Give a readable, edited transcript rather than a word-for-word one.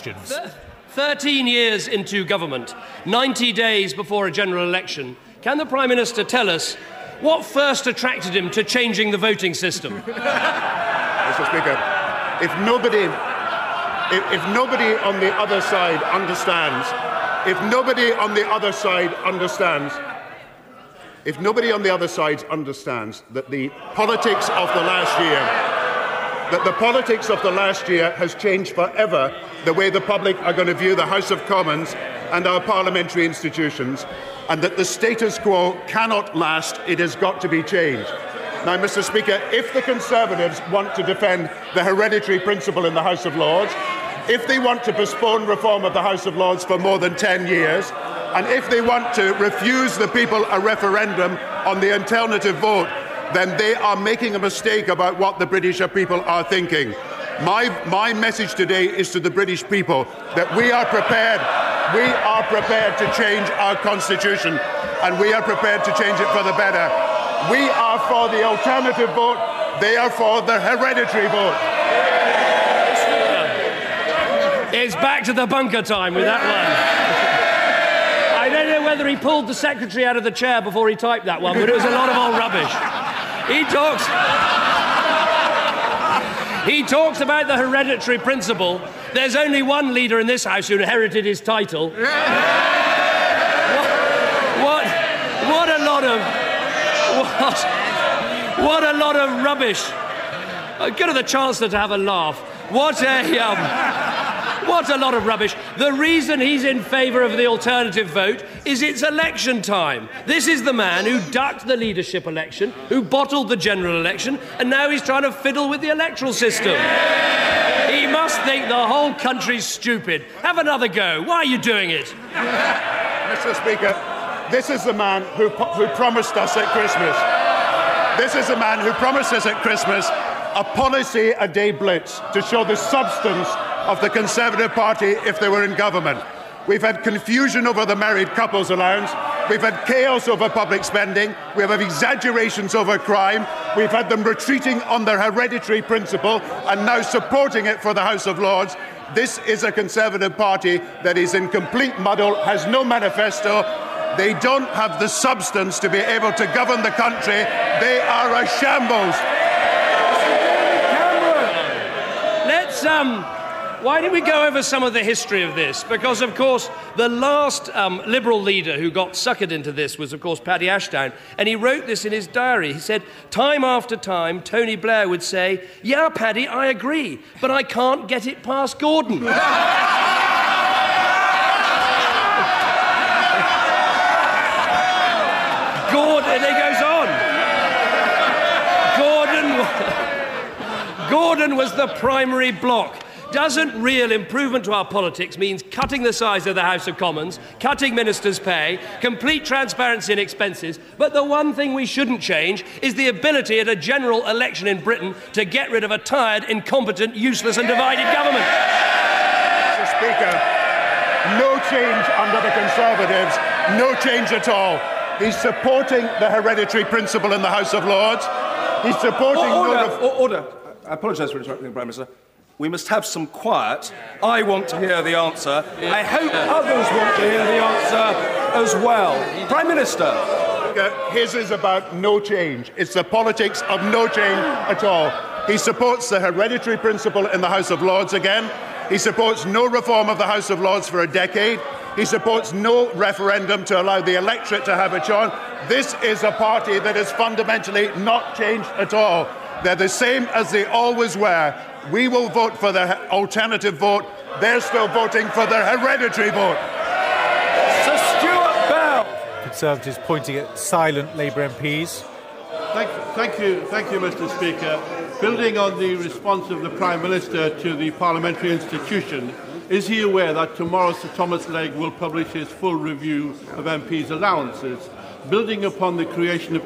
questions. 13 years into government, 90 days before a general election, can the Prime Minister tell us what first attracted him to changing the voting system? Mr. Speaker, if nobody on the other side understands, that the politics of the last year has changed forever the way the public are going to view the House of Commons and our parliamentary institutions, and that the status quo cannot last, it has got to be changed. Now, Mr. Speaker, if the Conservatives want to defend the hereditary principle in the House of Lords, if they want to postpone reform of the House of Lords for more than 10 years, and if they want to refuse the people a referendum on the alternative vote, then they are making a mistake about what the British people are thinking. My message today is to the British people that we are prepared to change our constitution, and we are prepared to change it for the better. We are for the alternative vote, they are for the hereditary vote. It's back to the bunker time with that one. I don't know whether he pulled the secretary out of the chair before he typed that one, but it was a lot of old rubbish. He talks about the hereditary principle. There's only one leader in this House who inherited his title. What a lot of rubbish. Good of the Chancellor to have a laugh. What a lot of rubbish. The reason he's in favour of the alternative vote is it's election time. This is the man who ducked the leadership election, who bottled the general election, and now he's trying to fiddle with the electoral system. He must think the whole country's stupid. Have another go. Why are you doing it? Mr. Speaker, this is the man who promised us at Christmas. A policy-a-day blitz to show the substance of the Conservative Party if they were in government. We've had confusion over the married couples allowance. We've had chaos over public spending. We have exaggerations over crime. We've had them retreating on their hereditary principle and now supporting it for the House of Lords. This is a Conservative Party that is in complete muddle, has no manifesto. They don't have the substance to be able to govern the country. They are a shambles. Why don't we go over some of the history of this? Because, of course, the last Liberal leader who got suckered into this was, of course, Paddy Ashdown. And he wrote this in his diary. He said, time after time, Tony Blair would say, yeah, Paddy, I agree, but I can't get it past Gordon. And it goes on. Gordon was the primary block. Doesn't real improvement to our politics mean cutting the size of the House of Commons, cutting ministers' pay, complete transparency in expenses? But the one thing we shouldn't change is the ability at a general election in Britain to get rid of a tired, incompetent, useless and divided government. Mr. Speaker, no change under the Conservatives, no change at all. He's supporting the hereditary principle in the House of Lords. He's supporting... Order. I apologise for interrupting, Prime Minister. We must have some quiet. I want to hear the answer. I hope others want to hear the answer as well. Prime Minister. His is about no change. It's the politics of no change at all. He supports the hereditary principle in the House of Lords again. He supports no reform of the House of Lords for a decade. He supports no referendum to allow the electorate to have a choice. This is a party that has fundamentally not changed at all. They're the same as they always were. We will vote for the alternative vote. They're still voting for the hereditary vote. Sir Stuart Bell. Conservatives pointing at silent Labour MPs. Thank you, Mr. Speaker. Building on the response of the Prime Minister to the parliamentary institution, is he aware that tomorrow Sir Thomas Legge will publish his full review of MPs' allowances? Building upon the creation of